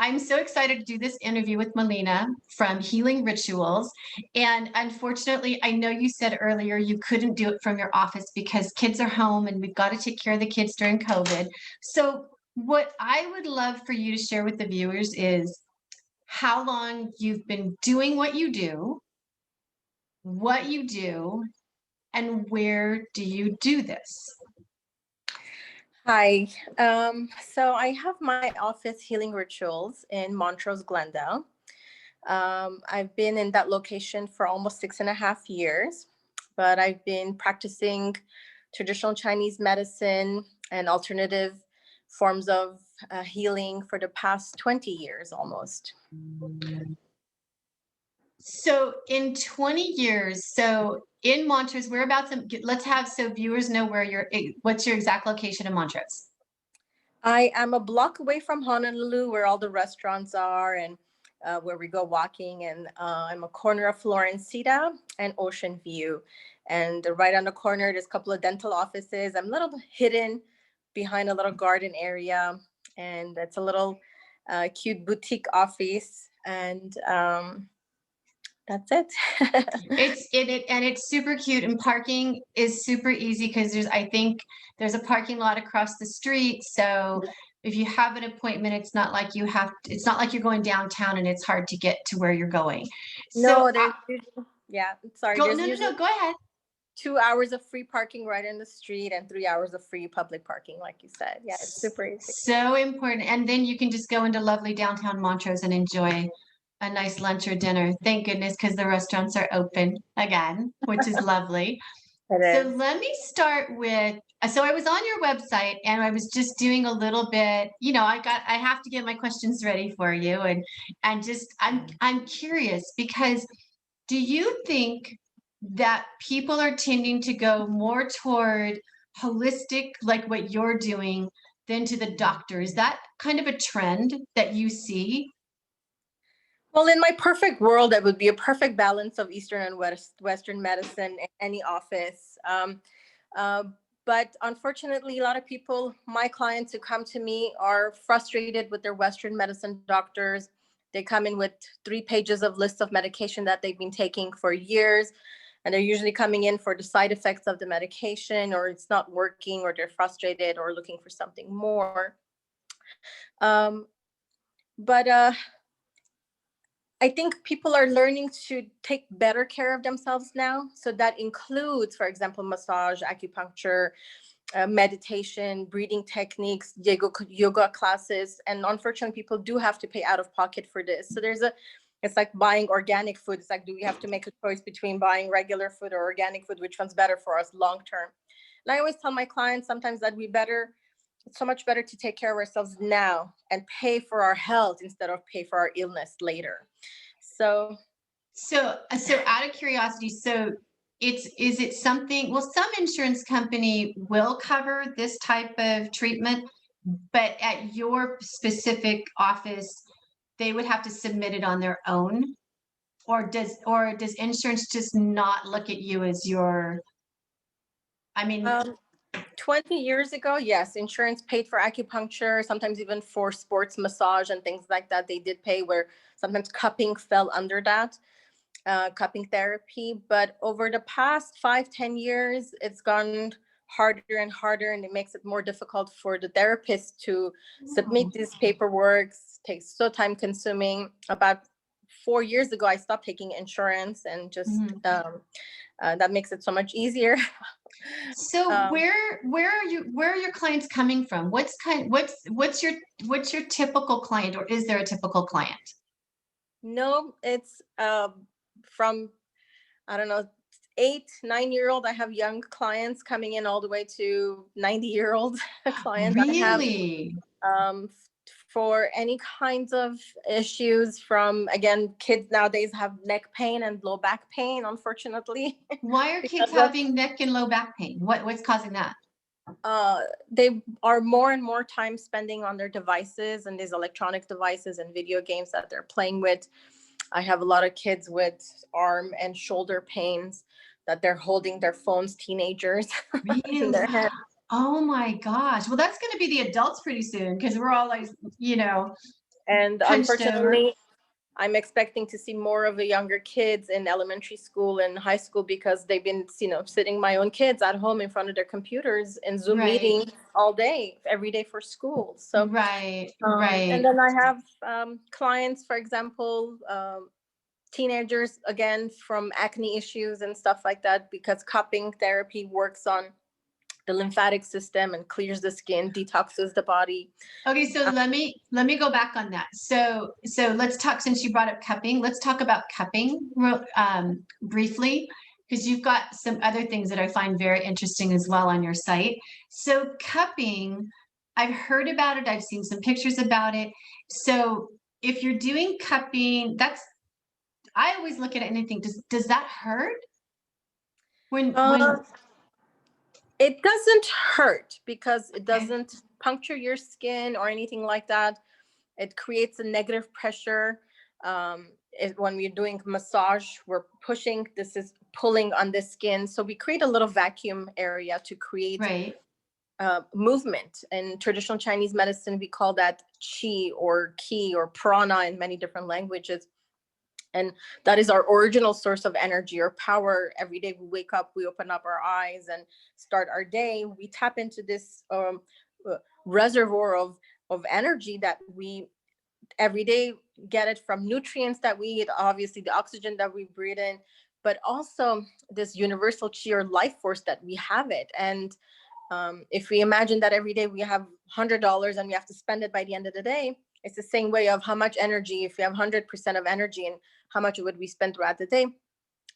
I'm so excited to do this interview with Melina from Healing Rituals. And unfortunately, I know you said earlier you couldn't do it from your office because kids are home and we've got to take care of the kids during COVID. So, what I would love for you to share with the viewers is how long you've been doing what you do, and where do you do this? Hi. So I have my office Healing Rituals in Montrose, Glendale. I've been in that location for almost 6.5 years, but I've been practicing traditional Chinese medicine and alternative forms of healing for the past 20 years almost. So in 20 years, so in Montrose, whereabouts, let's have so viewers know what's your exact location in Montrose? I am a block away from Honolulu where all the restaurants are and where we go walking. And I'm a corner of Florencita and Ocean View. And right on the corner, there's a couple of dental offices. I'm a little hidden behind a little garden area. And it's a little cute boutique office. And that's it. It's super cute, and parking is super easy because I think there's a parking lot across the street. So if you have an appointment, it's not like you're going downtown and it's hard to get to where you're going. No, so yeah, sorry. go ahead. 2 hours of free parking right in the street and 3 hours of free public parking, like you said. Yeah, it's super easy. So important. And then you can just go into lovely downtown Montrose and enjoy a nice lunch or dinner. Thank goodness, because the restaurants are open again, which is lovely. So let me start with, so I was on your website and I was just doing a little bit, I have to get my questions ready for you. And just, I'm curious because do you think that people are tending to go more toward holistic, like what you're doing, than to the doctor? Is that kind of a trend that you see? Well, in my perfect world, it would be a perfect balance of Eastern and Western medicine in any office. But unfortunately, a lot of people, my clients who come to me, are frustrated with their Western medicine doctors. They come in with 3 pages of lists of medication that they've been taking for years. And they're usually coming in for the side effects of the medication, or it's not working, or they're frustrated or looking for something more. But I think people are learning to take better care of themselves now. So that includes, for example, massage, acupuncture, meditation, breathing techniques, yoga classes. And unfortunately, people do have to pay out of pocket for this. So it's like buying organic food. It's like, do we have to make a choice between buying regular food or organic food? Which one's better for us long term? And I always tell my clients sometimes that it's so much better to take care of ourselves now and pay for our health instead of pay for our illness later. So out of curiosity, is it something, well, some insurance company will cover this type of treatment, but at your specific office, they would have to submit it on their own? Or does insurance just not look at you as 20 years ago, yes, insurance paid for acupuncture, sometimes even for sports massage and things like that. They did pay, where sometimes cupping fell under that, cupping therapy. But over the past 5-10 years, it's gone harder and harder, and it makes it more difficult for the therapist to submit these paperwork. It takes so time consuming. About 4 years ago, I stopped taking insurance, and just that makes it so much easier. So where are your clients coming from? What's your typical client, or is there a typical client? No, it's from, I don't know, 8-9-year-old. I have young clients coming in all the way to 90-year-old clients. Really? I have for any kinds of issues, from, again, kids nowadays have neck pain and low back pain, unfortunately. Why are kids having neck and low back pain? What's causing that? They are more and more time spending on their devices and these electronic devices and video games that they're playing with. I have a lot of kids with arm and shoulder pains that they're holding their phones, teenagers. Really? In their head. Oh my gosh. Well, that's going to be the adults pretty soon, because we're all like, And Hunched unfortunately, over. I'm expecting to see more of the younger kids in elementary school and high school because they've been, sitting my own kids at home in front of their computers and Zoom Right. meetings all day, every day for school. So, Right. and then I have clients, for example, teenagers, again, from acne issues and stuff like that, because cupping therapy works on the lymphatic system and clears the skin, detoxes the body. Okay, so let me go back on that. So let's talk, since you brought up cupping, let's talk about cupping briefly, because you've got some other things that I find very interesting as well on your site. So cupping, I've heard about it, I've seen some pictures about it. So if you're doing cupping, I always look at it and think, does that hurt? When It doesn't hurt because it doesn't puncture your skin or anything like that. It creates a negative pressure. When we're doing massage, we're pushing, this is pulling on the skin. So we create a little vacuum area to create right. Movement. In traditional Chinese medicine, we call that qi or ki or prana in many different languages. And that is our original source of energy or power. Every day we wake up, we open up our eyes and start our day. We tap into this reservoir of energy that we every day get it from nutrients that we eat, obviously the oxygen that we breathe in, but also this universal chi or life force that we have it. And if we imagine that every day we have $100 and we have to spend it by the end of the day, it's the same way of how much energy, if we have 100% of energy and how much would we spend throughout the day,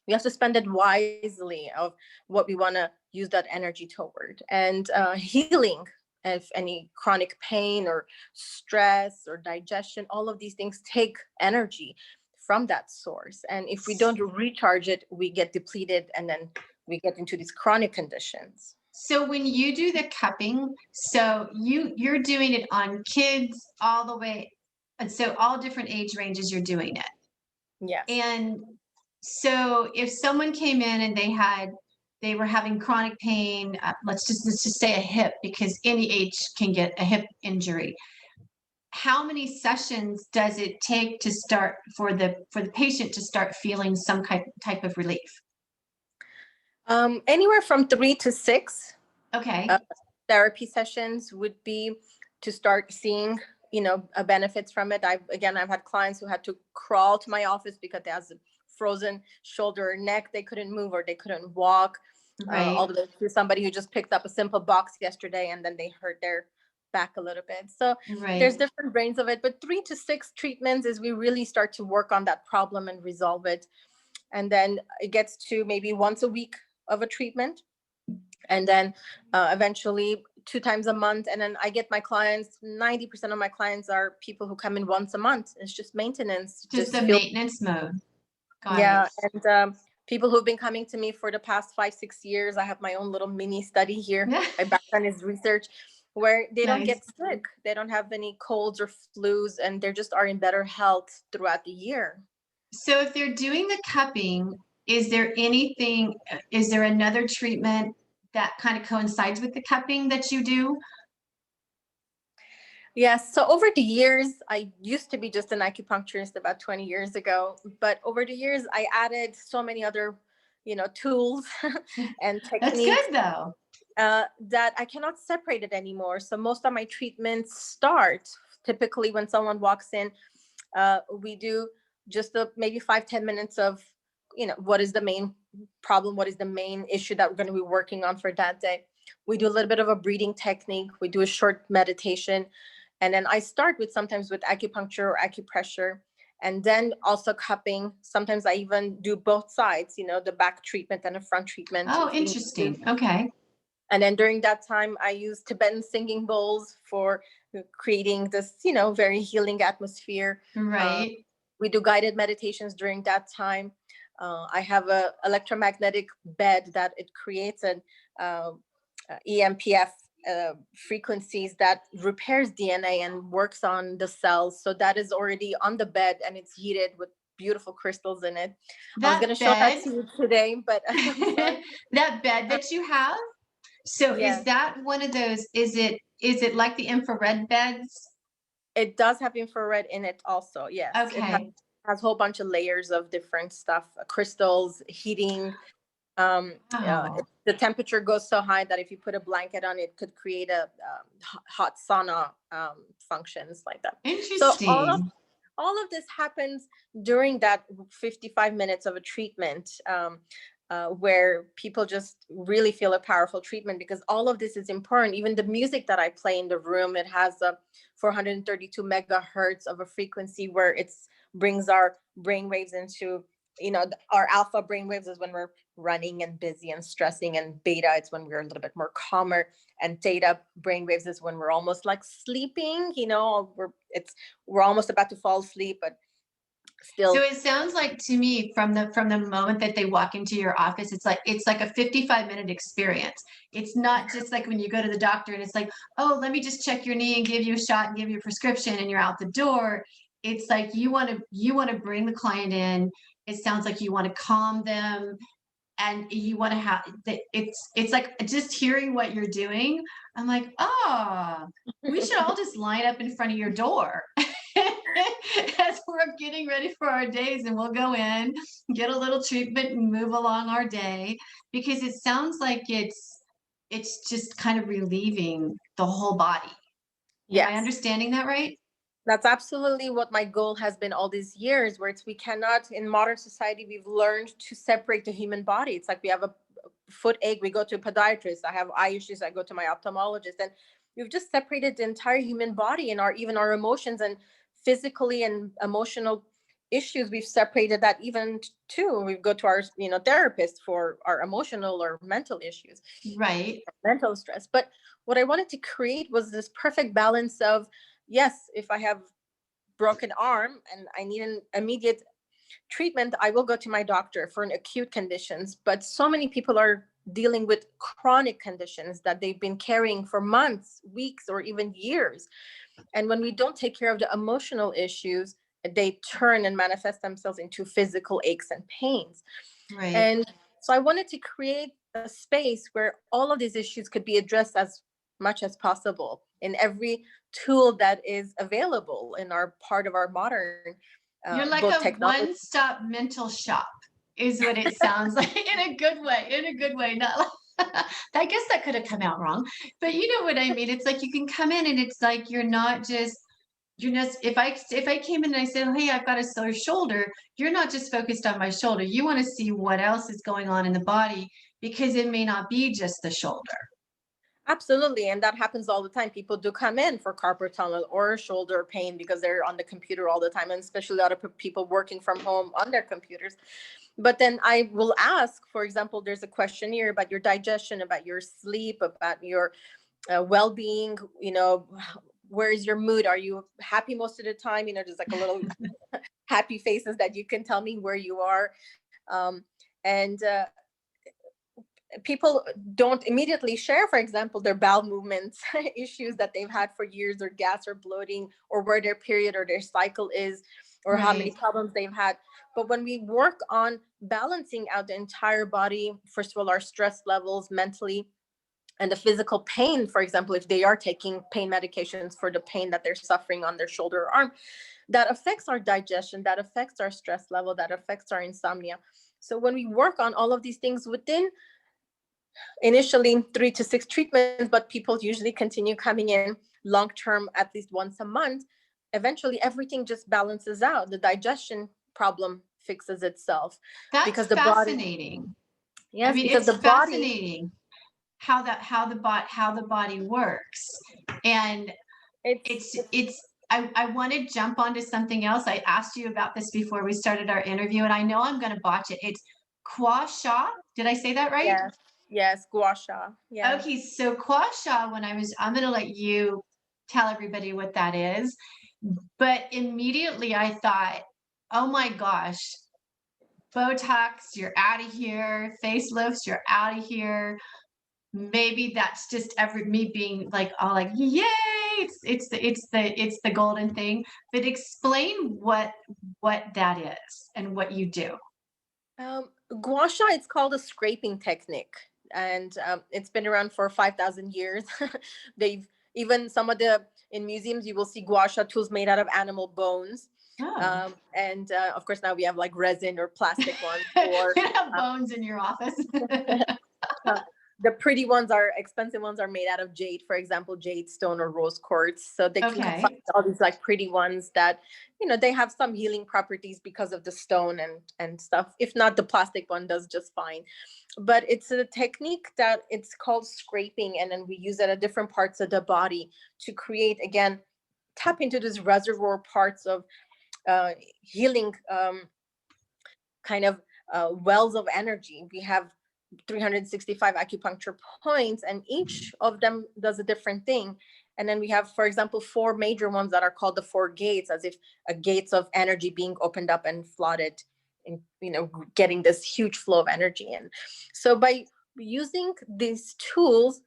we have to spend it wisely of what we want to use that energy toward. And healing, if any chronic pain or stress or digestion, all of these things take energy from that source. And if we don't recharge it, we get depleted and then we get into these chronic conditions. So when you do the cupping, so you're doing it on kids all the way, and so all different age ranges you're doing it. Yes. And so if someone came in and they were having chronic pain, let's just say a hip, because any age can get a hip injury. How many sessions does it take to start for the patient to start feeling some type of relief? Anywhere from 3 to 6. Okay. Therapy sessions would be to start seeing, benefits from it. I've had clients who had to crawl to my office because they have a frozen shoulder or neck. They couldn't move or they couldn't walk. Right. All the way to somebody who just picked up a simple box yesterday and then they hurt their back a little bit. So there's different ranges of it, but 3 to 6 treatments is we really start to work on that problem and resolve it. And then it gets to maybe once a week of a treatment. And then eventually 2 times a month. And then I get my clients, 90% of my clients are people who come in once a month. It's just maintenance. Just the maintenance mode. Got it. And people who've been coming to me for the past 5-6 years, I have my own little mini study here. My background is research, where they don't get sick. They don't have any colds or flus, and they just are in better health throughout the year. So if they're doing the cupping, is there another treatment that kind of coincides with the cupping that you do? Yes. So over the years, I used to be just an acupuncturist about 20 years ago, but over the years, I added so many other, tools and techniques. That's good though. That I cannot separate it anymore. So most of my treatments start typically when someone walks in. We do just maybe 5-10 minutes of, what is the main problem? What is the main issue that we're going to be working on for that day? We do a little bit of a breathing technique. We do a short meditation. And then I start sometimes with acupuncture or acupressure, and then also cupping. Sometimes I even do both sides, the back treatment and the front treatment. Oh, interesting. Okay. And then during that time, I use Tibetan singing bowls for creating this, very healing atmosphere. Right. We do guided meditations during that time. I have a electromagnetic bed that it creates an EMPF frequencies that repairs DNA and works on the cells. So that is already on the bed and it's heated with beautiful crystals in it. I was going to show that to you today, but that bed that you have. So is that one of those? Is it like the infrared beds? It does have infrared in it also. Yes. Okay. It has a whole bunch of layers of different stuff, crystals, heating. Oh, The temperature goes so high that if you put a blanket on, it could create a hot sauna functions like that. So interesting. all of this happens during that 55 minutes of a treatment, where people just really feel a powerful treatment, because all of this is important. Even the music that I play in the room, it has a 432 megahertz of a frequency where it brings our brain waves into, our alpha brain waves is when we're running and busy and stressing, and beta, it's when we're a little bit more calmer, and theta brain waves is when we're almost like sleeping, we're almost about to fall asleep, but So still. it sounds like to me, from the moment that they walk into your office, it's like a 55-minute experience. It's not just like when you go to the doctor and it's like, oh, let me just check your knee and give you a shot and give you a prescription and you're out the door. It's like you want to bring the client in. It sounds like you want to calm them, and you want to have that. It's like, just hearing what you're doing, I'm like, oh, we should all just line up in front of your door as we're getting ready for our days, and we'll go in, get a little treatment, and move along our day, because it sounds like it's just kind of relieving the whole body. Am I Yes. understanding that right? That's absolutely what my goal has been all these years, where we cannot, in modern society, we've learned to separate the human body. It's like we have a foot ache, we go to a podiatrist. I have eye issues, I go to my ophthalmologist. And we've just separated the entire human body, and even our emotions and physically and emotional issues. We've separated that even too. We go to our, therapist for our emotional or mental issues, Right. mental stress. But what I wanted to create was this perfect balance of, yes, if I have broken arm and I need an immediate treatment, I will go to my doctor for an acute conditions. But so many people are dealing with chronic conditions that they've been carrying for months, weeks, or even years. And when we don't take care of the emotional issues, they turn and manifest themselves into physical aches and pains. Right. And so I wanted to create a space where all of these issues could be addressed as much as possible in every tool that is available in our part of our modern, You're like both a technology. one-stop mental shop, is what it sounds like, in a good way, in a good way. Not like, I guess that could have come out wrong, but you know what I mean? It's like you can come in and it's like you're just, if I came in and I said, "Hey, I've got a sore shoulder," you're not just focused on my shoulder. You want to see what else is going on in the body, because it may not be just the shoulder. Absolutely. And that happens all the time. People do come in for carpal tunnel or shoulder pain because they're on the computer all the time, and especially a lot of people working from home on their computers. But then I will ask, for example, there's a questionnaire about your digestion, about your sleep, about your well-being, where is your mood? Are you happy most of the time? There's like a little happy faces that you can tell me where you are. And people don't immediately share, for example, their bowel movements issues that they've had for years, or gas or bloating, or where their period or their cycle is, or how many Right. problems they've had. But when we work on balancing out the entire body, first of all, our stress levels mentally, and the physical pain, for example, if they are taking pain medications for the pain that they're suffering on their shoulder or arm, that affects our digestion, that affects our stress level, that affects our insomnia. So when we work on all of these things within initially 3 to 6 treatments, but people usually continue coming in long term, at least once a month, eventually everything just balances out. The digestion problem fixes itself, That's because the body, fascinating. I yes, mean, because it's the body, fascinating how the body works. And it's I want to jump onto something else. I asked you about this before we started our interview, and I know I'm going to botch it. It's Gua Sha. Did I say that right? yes, yes, Gua Sha, yes. Okay, so Gua Sha, I'm going to let you tell everybody what that is. But immediately I thought, oh my gosh, Botox, you're out of here. Facelifts, you're out of here. Maybe that's just me being like, all like, yay, it's the golden thing. But explain what that is and what you do. Gua Sha, it's called a scraping technique, and it's been around for 5,000 years. They've Even some of in museums, you will see Gua Sha tools made out of animal bones. Oh. And of course, now we have like resin or plastic ones. You have bones in your office. The pretty ones expensive ones are made out of jade, for example, jade stone or rose quartz. So they can find all these like pretty ones that, they have some healing properties because of the stone and stuff. If not, the plastic one does just fine. But it's a technique that it's called scraping. And then we use it at different parts of the body to create, again, tap into these reservoir parts of healing kind of wells of energy. We have 365 acupuncture points, and each of them does a different thing. And then we have, for example, 4 major ones that are called the 4 gates, as if a gates of energy being opened up and flooded, and getting this huge flow of energy in. So by using these tools,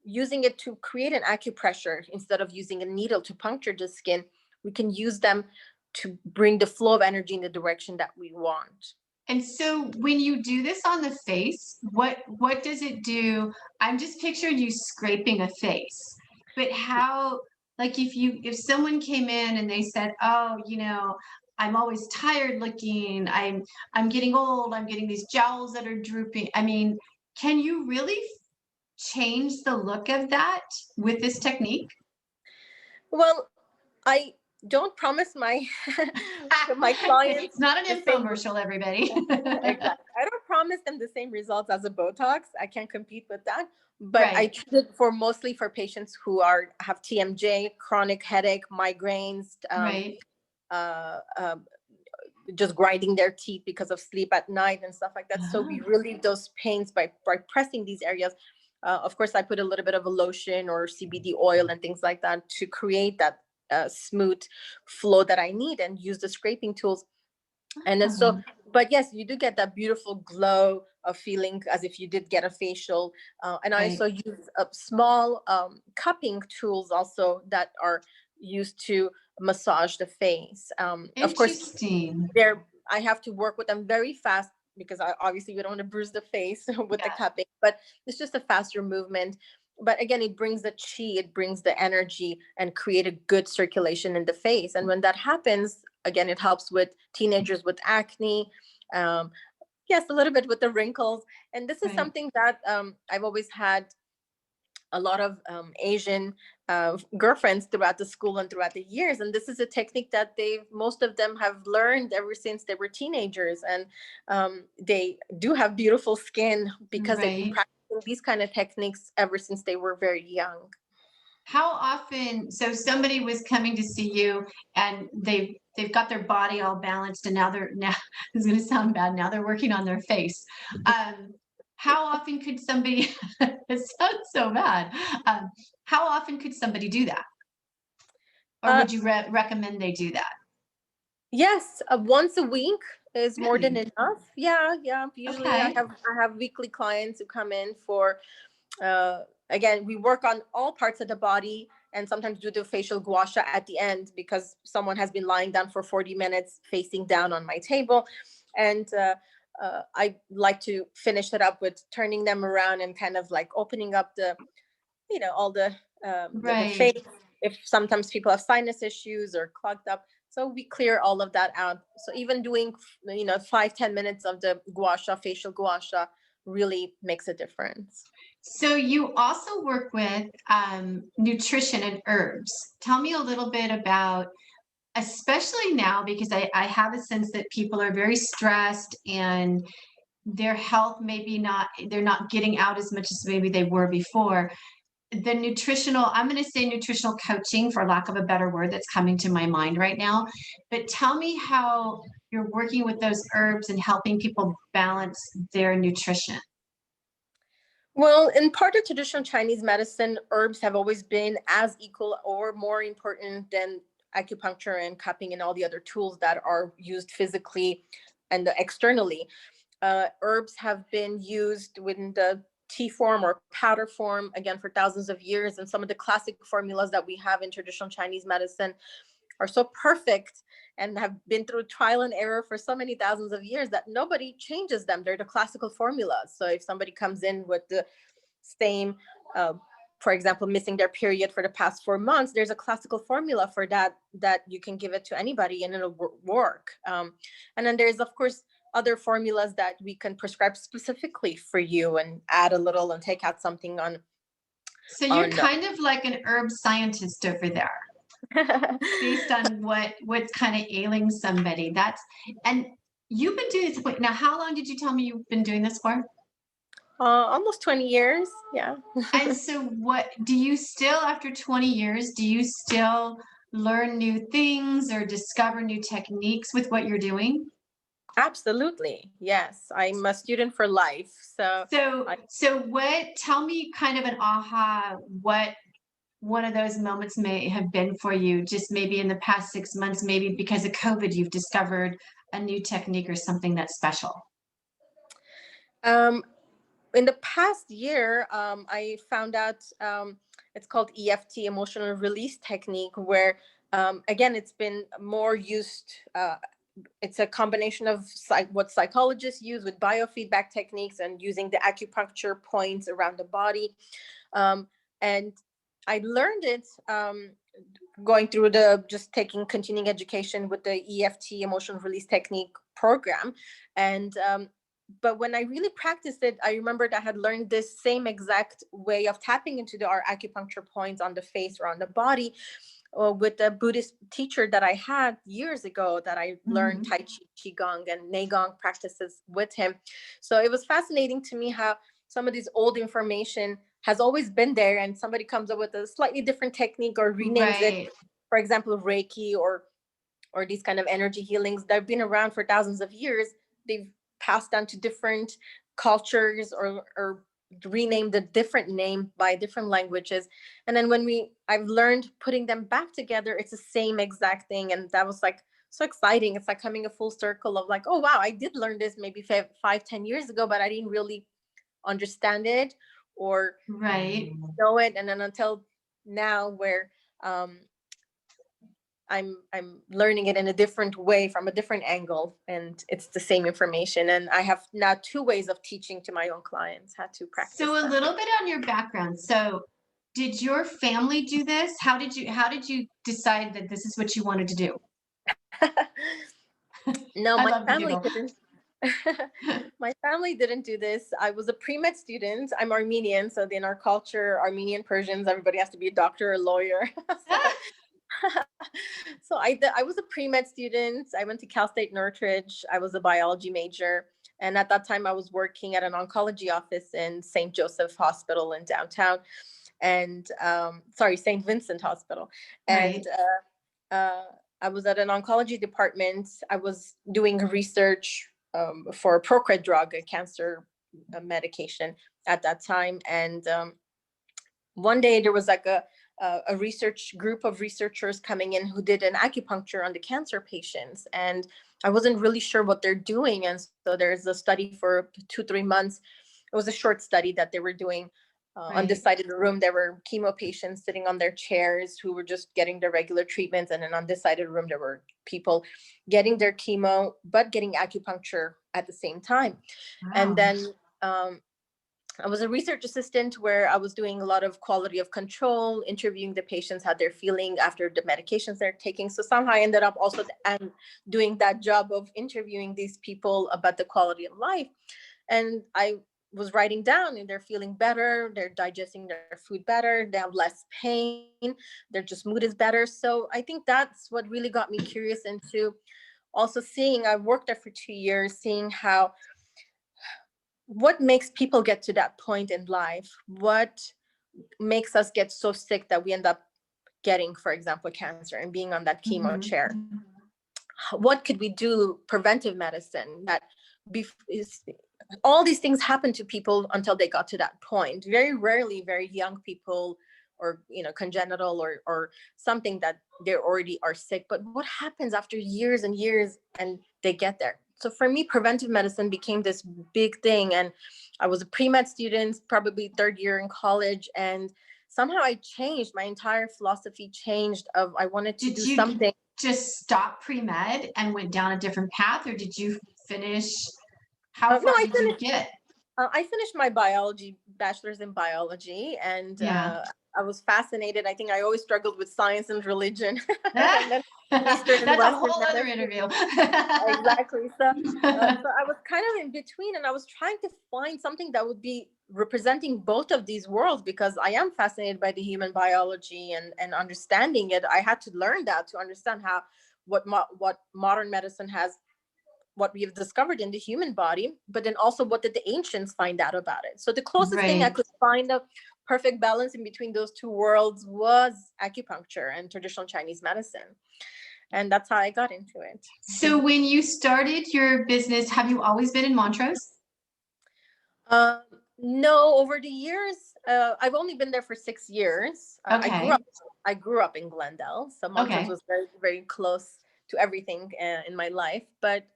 using it to create an acupressure instead of using a needle to puncture the skin, we can use them to bring the flow of energy in the direction that we want. And so when you do this on the face, what does it do? I'm just picturing you scraping a face, but how, like if someone came in and they said, oh, I'm always tired looking, I'm getting old, I'm getting these jowls that are drooping. I mean, can you really change the look of that with this technique? Well, I don't promise my clients. It's not an infomercial, everybody. Exactly. I don't promise them the same results as a Botox. I can't compete with that. But Right. I treat it mostly for patients who have TMJ, chronic headache, migraines, Right. Just grinding their teeth because of sleep at night and stuff like that. So we relieve those pains by pressing these areas. Of course, I put a little bit of a lotion or CBD oil and things like that to create that smooth flow that I need, and use the scraping tools. And then but yes, you do get that beautiful glow of feeling as if you did get a facial. And I also use small cupping tools also that are used to massage the face. Of course, I have to work with them very fast, because obviously we don't want to bruise the face with the cupping, but it's just a faster movement. But again, it brings the chi, it brings the energy, and create a good circulation in the face. And when that happens, again, it helps with teenagers with acne. Yes, a little bit with the wrinkles. And this is something that I've always had a lot of Asian girlfriends throughout the school and throughout the years. And this is a technique that most of them have learned ever since they were teenagers. And they do have beautiful skin because they've been practicing these kind of techniques ever since they were very young. How often, so somebody was coming to see you and they've got their body all balanced, and now it's going to sound bad, now they're working on their face. How often could somebody, it sounds so bad. How often could somebody do that? Or would you recommend they do that? Yes, once a week is more than enough. Yeah. Usually I have weekly clients who come in for, again, we work on all parts of the body, and sometimes do the facial Gua Sha at the end, because someone has been lying down for 40 minutes facing down on my table. And I like to finish it up with turning them around and kind of like opening up all the face. If sometimes people have sinus issues or clogged up, so we clear all of that out. So even doing 5-10 minutes of the Gua Sha, facial Gua Sha, really makes a difference. So you also work with nutrition and herbs. Tell me a little bit about, especially now, because I have a sense that people are very stressed and their health they're not getting out as much as maybe they were before. The I'm going to say nutritional coaching, for lack of a better word, that's coming to my mind right now. But tell me how you're working with those herbs and helping people balance their nutrition. Well, in part of traditional Chinese medicine, herbs have always been as equal or more important than acupuncture and cupping and all the other tools that are used physically and externally. Herbs have been used within the tea form or powder form, again, for thousands of years. And some of the classic formulas that we have in traditional Chinese medicine are so perfect and have been through trial and error for so many thousands of years that nobody changes them. They're the classical formulas. So if somebody comes in with the same for example, missing their period for the past 4 months, there's a classical formula for that you can give it to anybody and it'll work. And then there's, of course, other formulas that we can prescribe specifically for you and add a little and take out something on. So you're kind of like an herb scientist over there. Based on what's kind of ailing somebody. And you've been doing this. Now, how long did you tell me you've been doing this for? Almost 20 years. Yeah. And so what do you still, after 20 years, do you still learn new things or discover new techniques with what you're doing? Absolutely. Yes. I'm a student for life. Tell me kind of an aha, what one of those moments may have been for you, just maybe in the past 6 months, maybe because of COVID, you've discovered a new technique or something that's special. In the past year, I found out it's called EFT, emotional release technique, where again, it's been more used. It's a combination of what psychologists use with biofeedback techniques and using the acupuncture points around the body. And I learned it going through taking continuing education with the EFT, emotional release technique program. And but when I really practiced it, I remembered I had learned this same exact way of tapping into our acupuncture points on the face or on the body with a Buddhist teacher that I had years ago, that I learned Tai Chi, Qigong, and Neigong practices with him. So it was fascinating to me how some of this old information has always been there, and somebody comes up with a slightly different technique or renames it. For example, Reiki or these kind of energy healings that have been around for thousands of years. They've passed down to different cultures or renamed a different name by different languages. And then I've learned putting them back together, it's the same exact thing. And that was like so exciting. It's like coming a full circle of like, oh, wow, I did learn this maybe 5-10 years ago, but I didn't really understand it or know it. And then until now, where I'm learning it in a different way from a different angle, and it's the same information. And I have now 2 ways of teaching to my own clients how to practice. So a little bit on your background. So did your family do this? How did you decide that this is what you wanted to do? No, my family didn't. My family didn't do this. I was a pre-med student. I'm Armenian, so in our culture, Armenian Persians, everybody has to be a doctor or a lawyer. So I was a pre-med student. I went to Cal State Northridge. I was a biology major. And at that time, I was working at an oncology office in St. Joseph Hospital in downtown. And St. Vincent Hospital. And I was at an oncology department. I was doing research for a Procred drug, a cancer medication at that time. And one day there was like a research group of researchers coming in who did an acupuncture on the cancer patients. And I wasn't really sure what they're doing. And so there's a study for 2-3 months. It was a short study that they were doing. On this side of the room, there were chemo patients sitting on their chairs who were just getting their regular treatments. And then on this side of the room, there were people getting their chemo, but getting acupuncture at the same time. Wow. And then I was a research assistant where I was doing a lot of quality of control, interviewing the patients, how they're feeling after the medications they're taking. So somehow I ended up also doing that job of interviewing these people about the quality of life. And I was writing down, and they're feeling better, they're digesting their food better, they have less pain, their just mood is better. So I think that's what really got me curious into also seeing, I worked there for 2 years, seeing what makes people get to that point in life, what makes us get so sick that we end up getting, for example, cancer and being on that chemo chair. What could we do, preventive medicine, that all these things happen to people until they got to that point. Very rarely, very young people, or congenital or something that they already are sick. But what happens after years and years and they get there? So for me, preventive medicine became this big thing. And I was a pre-med student, probably 3rd year in college. And somehow I changed, my entire philosophy changed of I wanted to do something. Just stop pre-med and went down a different path, or did you finish? How far did you get? I finished my bachelor's in biology, and I was fascinated. I think I always struggled with science and religion, and then Eastern and That's a Western whole other medicine. interview. Exactly. So I was kind of in between, and I was trying to find something that would be representing both of these worlds, because I am fascinated by the human biology and understanding it. I had to learn that to understand how what modern medicine has, what we have discovered in the human body, but then also what did the ancients find out about it. So the closest thing I could find a perfect balance in between those two worlds was acupuncture and traditional Chinese medicine. And that's how I got into it. So when you started your business, have you always been in Montrose? No, over the years, I've only been there for 6 years. Okay. I grew up in Glendale, so Montrose was very, very close to everything in my life. But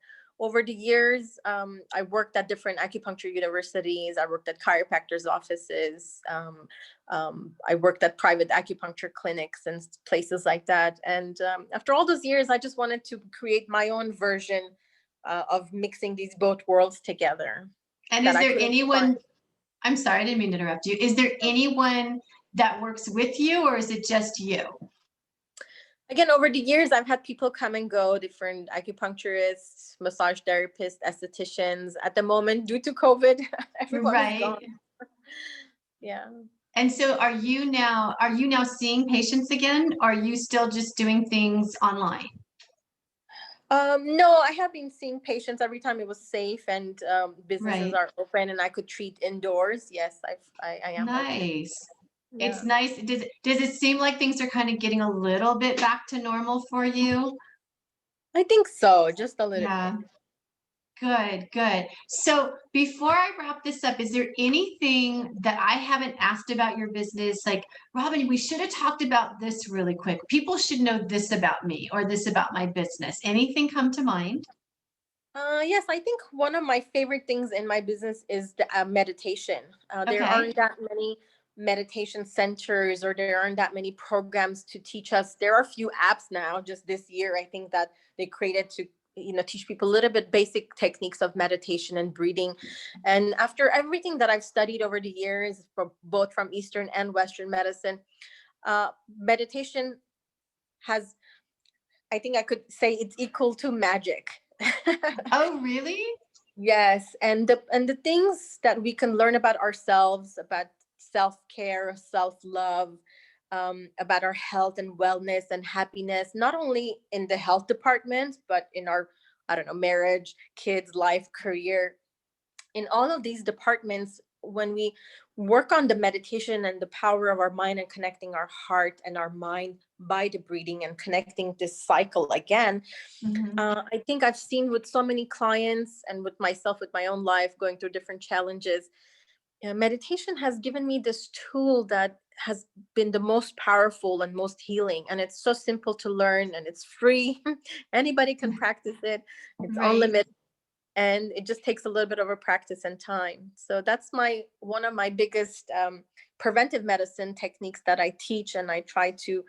over the years, I worked at different acupuncture universities. I worked at chiropractors' offices. I worked at private acupuncture clinics and places like that. And after all those years, I just wanted to create my own version of mixing these both worlds together. And is there anyone, I'm sorry, I didn't mean to interrupt you. Is there anyone that works with you, or is it just you? Again, over the years, I've had people come and go, different acupuncturists, massage therapists, estheticians. At the moment, due to COVID, everyone is gone. Yeah. And so are you now seeing patients again? Or are you still just doing things online? No, I have been seeing patients every time it was safe and businesses are open and I could treat indoors. Yes, I am. Nice. Yeah. It's nice. Does it seem like things are kind of getting a little bit back to normal for you? I think so, just a little bit. Good, good. So before I wrap this up, is there anything that I haven't asked about your business? Like, Robin, we should have talked about this really quick. People should know this about me or this about my business. Anything come to mind? Yes, I think one of my favorite things in my business is the meditation. There aren't that many meditation centers, or there aren't that many programs to teach us. There are a few apps now, just this year, I think, that they created to teach people a little bit basic techniques of meditation and breathing. And after everything that I've studied over the years, both from Eastern and Western medicine, meditation has, I think I could say, it's equal to magic. Oh, really? Yes, and the things that we can learn about ourselves, about self-care, self-love, about our health and wellness and happiness, not only in the health department, but in our, I don't know, marriage, kids, life, career. In all of these departments, when we work on the meditation and the power of our mind and connecting our heart and our mind by the breathing and connecting this cycle again, I think I've seen with so many clients and with myself, with my own life, going through different challenges, meditation has given me this tool that has been the most powerful and most healing. And it's so simple to learn and it's free. Anybody can practice it. It's unlimited. And it just takes a little bit of a practice and time. So that's one of my biggest preventive medicine techniques that I teach. And I try to,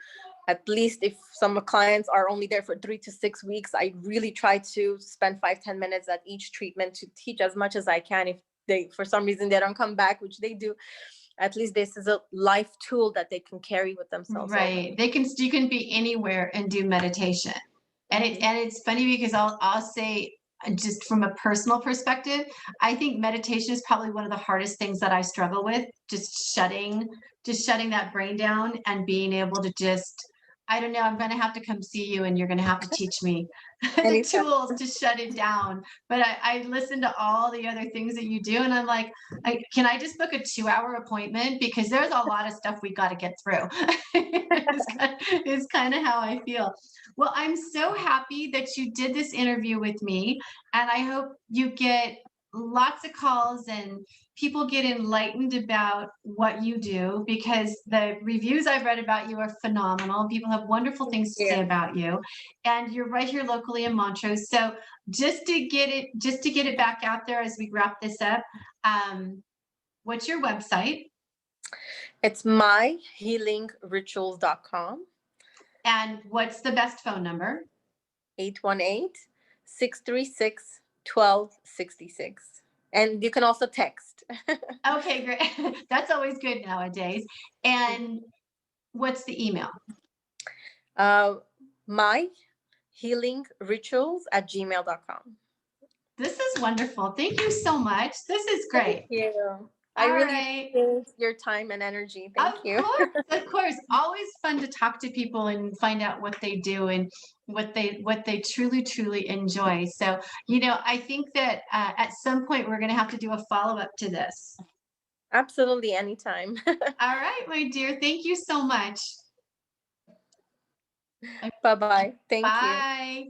at least if some clients are only there for 3 to 6 weeks, I really try to spend 5-10 minutes at each treatment to teach as much as I can. If they, for some reason, they don't come back, which they do, at least this is a life tool that they can carry with themselves. Right. You can be anywhere and do meditation. And it's funny because I'll say, just from a personal perspective, I think meditation is probably one of the hardest things that I struggle with, just shutting that brain down and being able to just, I don't know, I'm going to have to come see you and you're going to have to teach me the tools to shut it down. But I listen to all the other things that you do and I'm like, can I just book a 2-hour appointment? Because there's a lot of stuff we got to get through. It's kind of how I feel. Well, I'm so happy that you did this interview with me, and I hope you get lots of calls and people get enlightened about what you do, because the reviews I've read about you are phenomenal. People have wonderful things to say about you, and you're right here locally in Montrose. So just to get it back out there as we wrap this up, what's your website? It's myhealingrituals.com. And what's the best phone number? 818-636-1266. And you can also text. Okay, great. That's always good nowadays. And what's the email? My healingrituals@gmail.com. This is wonderful. Thank you so much. This is great. Thank you. I All really right. appreciate your time and energy. Thank you. Of course. Always fun to talk to people and find out what they do and what they truly enjoy. So, I think that at some point we're going to have to do a follow-up to this. Absolutely, anytime. All right, my dear. Thank you so much. Bye-bye. Thank you. Bye.